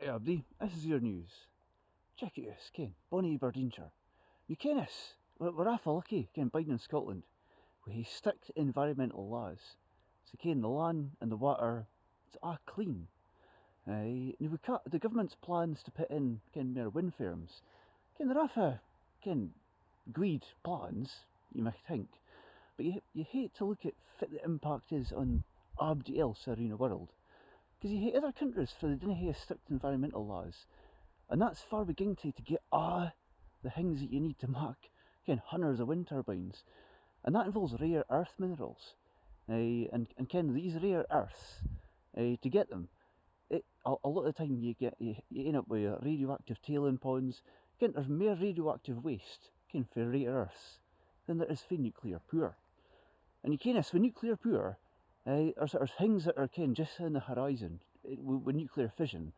Hey Abdi, this is your news. Check it out, Ken, Bonnie Birdeenshire. You ken us, we're awful lucky, Ken, biding in Scotland, with strict environmental laws. So Ken, the land and the water, it's all clean. Now we cut the government's plans to put in, Ken, more wind farms. Ken, they're awful, Ken, greed plans, you might think, but you hate to look at what the impact is on everybody else around the world. Because you hate other countries for they didn't have strict environmental laws. And that's far beginning to get the things that you need to make hundreds of wind turbines. And that involves rare earth minerals. And these rare earths, to get them, a lot of the time you end up with radioactive tailing ponds. There's more radioactive waste for rare earths than there is for nuclear power. And you ken this, with nuclear power, there's things that are just on the horizon with nuclear fission